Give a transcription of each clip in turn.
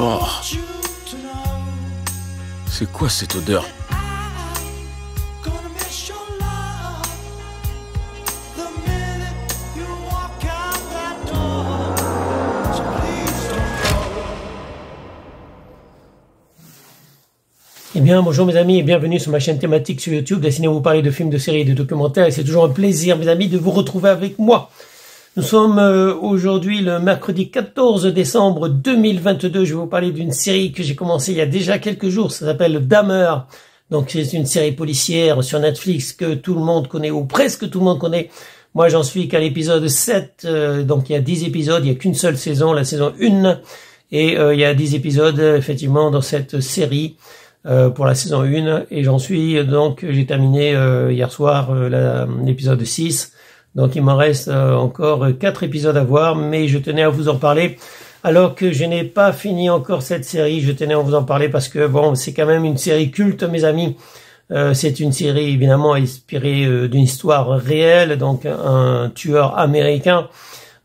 Oh. C'est quoi cette odeur? Eh bien, bonjour mes amis et bienvenue sur ma chaîne thématique sur YouTube, destinée à vous parler de films, de séries et de documentaires. Et c'est toujours un plaisir, mes amis, de vous retrouver avec moi. Nous sommes aujourd'hui le mercredi 14 décembre 2022. Je vais vous parler d'une série que j'ai commencé il y a déjà quelques jours. Ça s'appelle Dahmer. Donc, c'est une série policière sur Netflix que tout le monde connaît, ou presque tout le monde connaît. Moi, j'en suis qu'à l'épisode 7. Donc, il y a 10 épisodes. Il n'y a qu'une seule saison, la saison 1. Et il y a 10 épisodes, effectivement, dans cette série. Pour la saison 1 et j'en suis donc j'ai terminé hier soir l'épisode 6, donc il m'en reste encore 4 épisodes à voir, mais je tenais à vous en parler alors que je n'ai pas fini encore cette série. Je tenais à vous en parler parce que bon, c'est quand même une série culte, mes amis. C'est une série évidemment inspirée d'une histoire réelle, donc un tueur américain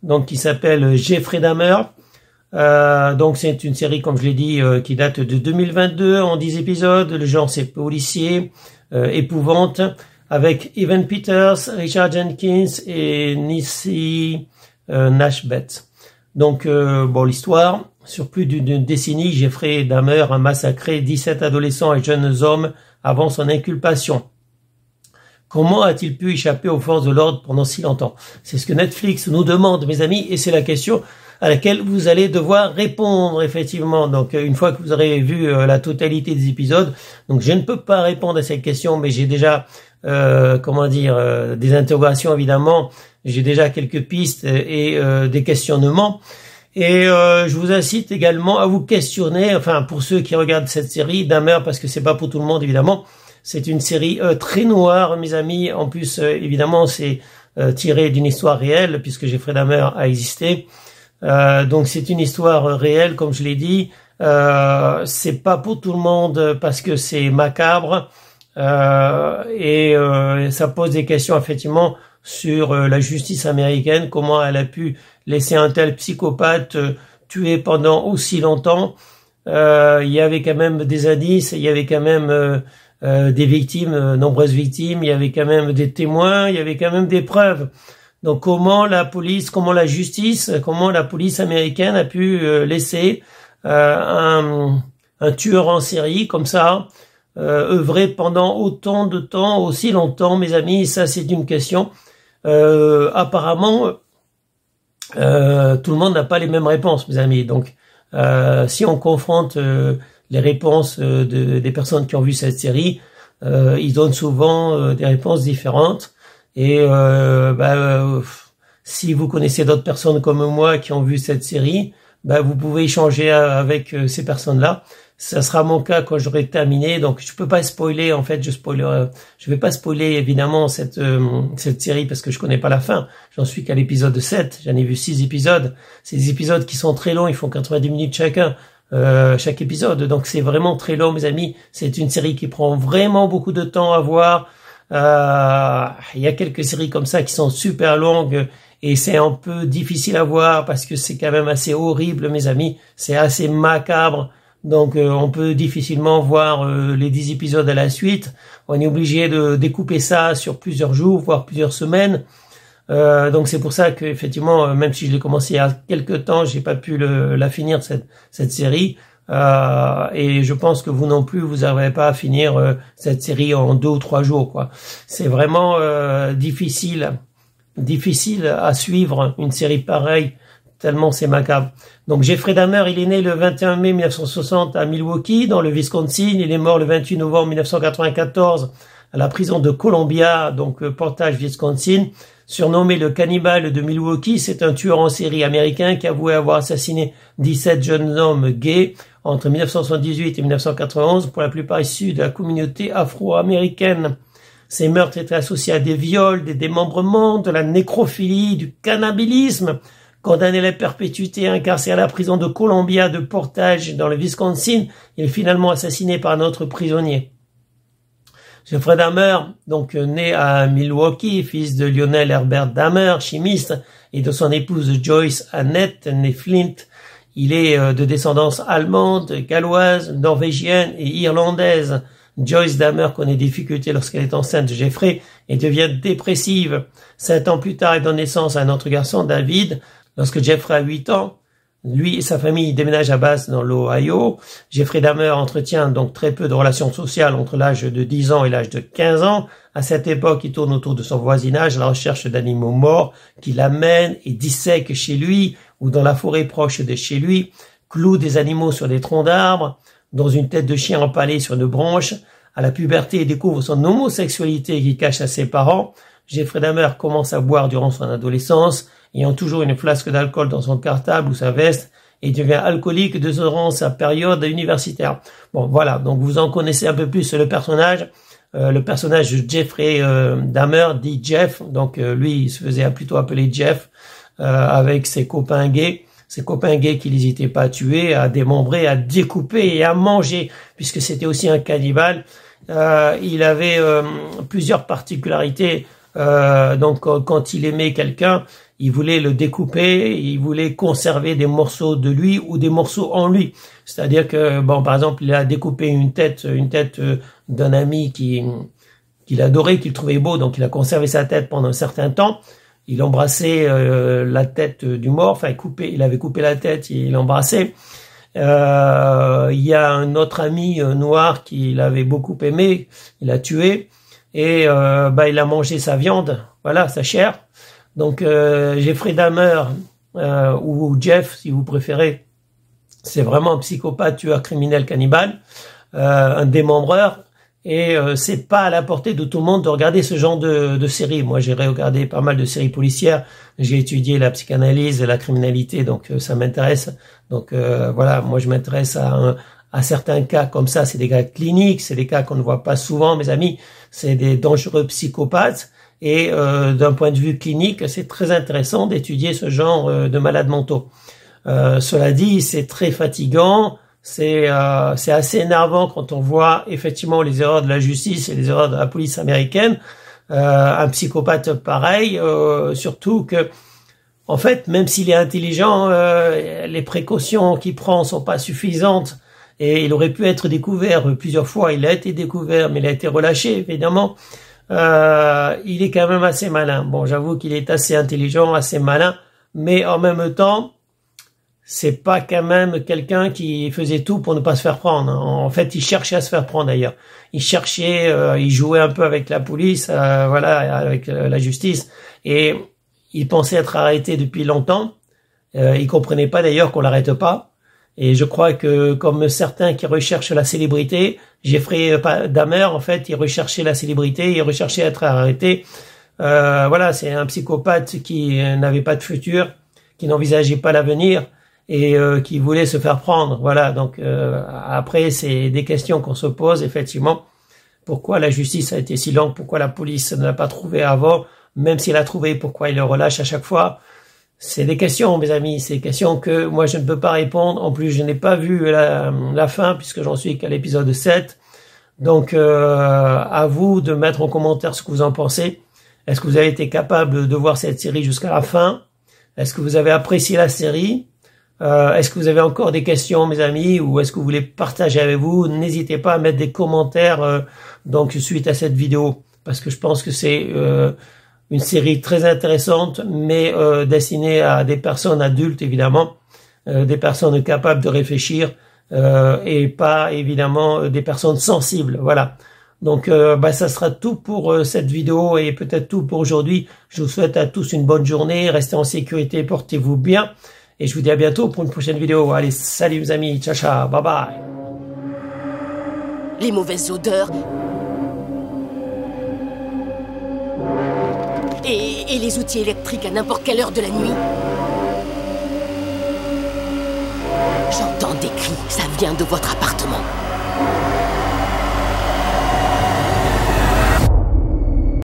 donc qui s'appelle Jeffrey Dahmer. Donc c'est une série, comme je l'ai dit, qui date de 2022 en 10 épisodes. Le genre c'est policier, épouvante, avec Evan Peters, Richard Jenkins et Niecy Naisbitt. Donc bon, l'histoire, sur plus d'une décennie, Jeffrey Dahmer a massacré 17 adolescents et jeunes hommes avant son inculpation. Comment a-t-il pu échapper aux forces de l'ordre pendant si longtemps? C'est ce que Netflix nous demande, mes amis, et c'est la question à laquelle vous allez devoir répondre, effectivement. Donc, une fois que vous aurez vu la totalité des épisodes, donc je ne peux pas répondre à cette question, mais j'ai déjà, des interrogations, évidemment. J'ai déjà quelques pistes et des questionnements. Et je vous incite également à vous questionner, enfin, pour ceux qui regardent cette série, Dahmer, parce que c'est pas pour tout le monde, évidemment. C'est une série très noire, mes amis. En plus, évidemment, c'est tiré d'une histoire réelle, puisque Jeffrey Dahmer a existé. Donc c'est une histoire réelle, comme je l'ai dit. C'est pas pour tout le monde parce que c'est macabre et ça pose des questions effectivement sur la justice américaine, comment elle a pu laisser un tel psychopathe tuer pendant aussi longtemps. Il y avait quand même des indices, il y avait quand même des victimes, nombreuses victimes, il y avait quand même des témoins, il y avait quand même des preuves. Donc comment la police, comment la justice, comment la police américaine a pu laisser un tueur en série comme ça œuvrer pendant autant de temps, aussi longtemps, mes amis. Ça, c'est une question. Apparemment, tout le monde n'a pas les mêmes réponses, mes amis. Donc, si on confronte les réponses des personnes qui ont vu cette série, ils donnent souvent des réponses différentes. Et si vous connaissez d'autres personnes comme moi qui ont vu cette série, vous pouvez échanger avec ces personnes-là. Ça sera mon cas quand j'aurai terminé. Donc je peux pas spoiler, en fait, je vais pas spoiler évidemment cette série parce que je connais pas la fin. J'en suis qu'à l'épisode 7. J'en ai vu 6 épisodes. C'est des épisodes qui sont très longs, ils font 90 minutes chacun. Chaque épisode. Donc c'est vraiment très long, mes amis. C'est une série qui prend vraiment beaucoup de temps à voir. Il y a quelques séries comme ça qui sont super longues et c'est un peu difficile à voir parce que c'est quand même assez horrible, mes amis. C'est assez macabre. Donc on peut difficilement voir les 10 épisodes à la suite. On est obligé de découper ça sur plusieurs jours, voire plusieurs semaines. Donc c'est pour ça que effectivement, même si je l'ai commencé il y a quelques temps, j'ai pas pu la finir cette série. Et je pense que vous non plus, vous n'arriverez pas à finir cette série en 2 ou 3 jours, quoi. C'est vraiment difficile à suivre une série pareille, tellement c'est macabre. Donc Jeffrey Dahmer, il est né le 21 mai 1960 à Milwaukee, dans le Wisconsin. Il est mort le 28 novembre 1994 à la prison de Columbia, donc Portage, Wisconsin. Surnommé le cannibale de Milwaukee, c'est un tueur en série américain qui a avoué avoir assassiné 17 jeunes hommes gays entre 1978 et 1991, pour la plupart issus de la communauté afro-américaine. Ces meurtres étaient associés à des viols, des démembrements, de la nécrophilie, du cannibalisme. Condamné à la perpétuité, incarcéré à la prison de Columbia de Portage dans le Wisconsin, il est finalement assassiné par un autre prisonnier. Jeffrey Dahmer, donc né à Milwaukee, fils de Lionel Herbert Dahmer, chimiste, et de son épouse Joyce Annette, née Flint, Il est de descendance allemande, galloise, norvégienne et irlandaise. Joyce Dahmer connaît des difficultés lorsqu'elle est enceinte de Jeffrey et devient dépressive. 5 ans plus tard, elle donne naissance à un autre garçon, David. Lorsque Jeffrey a 8 ans, lui et sa famille déménagent à Bath dans l'Ohio. Jeffrey Dahmer entretient donc très peu de relations sociales entre l'âge de 10 ans et l'âge de 15 ans. À cette époque, il tourne autour de son voisinage à la recherche d'animaux morts qu'il amène et dissèque chez lui ou dans la forêt proche de chez lui, cloue des animaux sur des troncs d'arbres, dans une tête de chien empalée sur une branche. À la puberté, il découvre son homosexualité qu'il cache à ses parents. Jeffrey Dahmer commence à boire durant son adolescence, ayant toujours une flasque d'alcool dans son cartable ou sa veste, et devient alcoolique durant sa période universitaire. Bon, voilà, donc vous en connaissez un peu plus le personnage. Le personnage de Jeffrey Dahmer, dit Jeff, donc lui, il se faisait plutôt appeler Jeff, avec ses copains gays. Ces copains gays qu'il n'hésitait pas à tuer, à démembrer, à découper et à manger, puisque c'était aussi un cannibale. Il avait plusieurs particularités. Donc quand il aimait quelqu'un, il voulait le découper, il voulait conserver des morceaux de lui ou des morceaux en lui. C'est-à-dire que, bon, par exemple, il a découpé une tête d'un ami qu'il adorait, qu'il trouvait beau, donc il a conservé sa tête pendant un certain temps. Il embrassait la tête du mort, enfin il avait coupé la tête, il l'embrassait. Il y a un autre ami noir qu'il avait beaucoup aimé, il l'a tué et il a mangé sa viande, voilà, sa chair. Donc Jeffrey Dahmer ou Jeff, si vous préférez, c'est vraiment un psychopathe, tueur, criminel, cannibale, un démembreur. Et c'est pas à la portée de tout le monde de regarder ce genre de série. Moi, j'ai regardé pas mal de séries policières. J'ai étudié la psychanalyse et la criminalité, donc ça m'intéresse. Donc voilà, moi je m'intéresse à certains cas comme ça. C'est des cas cliniques, c'est des cas qu'on ne voit pas souvent, mes amis. C'est des dangereux psychopathes. Et d'un point de vue clinique, c'est très intéressant d'étudier ce genre de malades mentaux. Cela dit, c'est très fatigant. C'est assez énervant quand on voit effectivement les erreurs de la justice et les erreurs de la police américaine. Un psychopathe pareil, surtout que, en fait, même s'il est intelligent, les précautions qu'il prend sont pas suffisantes et il aurait pu être découvert plusieurs fois. Il a été découvert, mais il a été relâché, évidemment. Il est quand même assez malin. Bon, j'avoue qu'il est assez intelligent, assez malin, mais en même temps, c'est pas quand même quelqu'un qui faisait tout pour ne pas se faire prendre. En fait, il cherchait à se faire prendre d'ailleurs. Il cherchait, il jouait un peu avec la police, voilà, avec la justice, et il pensait être arrêté depuis longtemps. Il comprenait pas d'ailleurs qu'on l'arrête pas. Et je crois que comme certains qui recherchent la célébrité, Jeffrey Dahmer, en fait, il recherchait la célébrité, il recherchait à être arrêté. Voilà, c'est un psychopathe qui n'avait pas de futur, qui n'envisageait pas l'avenir, et qui voulait se faire prendre. Voilà, donc après, c'est des questions qu'on se pose, effectivement. Pourquoi la justice a été si lente? Pourquoi la police ne l'a pas trouvé avant? Même s'il a trouvé, pourquoi il le relâche à chaque fois? C'est des questions, mes amis, c'est des questions que moi je ne peux pas répondre. En plus, je n'ai pas vu la fin, puisque j'en suis qu'à l'épisode 7. Donc, à vous de mettre en commentaire ce que vous en pensez. Est-ce que vous avez été capable de voir cette série jusqu'à la fin? Est-ce que vous avez apprécié la série? Est-ce que vous avez encore des questions, mes amis, ou est-ce que vous voulez partager avec vous? N'hésitez pas à mettre des commentaires donc suite à cette vidéo, parce que je pense que c'est une série très intéressante, mais destinée à des personnes adultes, évidemment, des personnes capables de réfléchir, et pas, évidemment, des personnes sensibles. Voilà. Donc, ça sera tout pour cette vidéo et peut-être tout pour aujourd'hui. Je vous souhaite à tous une bonne journée. Restez en sécurité, portez-vous bien. Et je vous dis à bientôt pour une prochaine vidéo. Allez, salut mes amis. Ciao, ciao. Bye bye. Les mauvaises odeurs. Et les outils électriques à n'importe quelle heure de la nuit. J'entends des cris. Ça vient de votre appartement.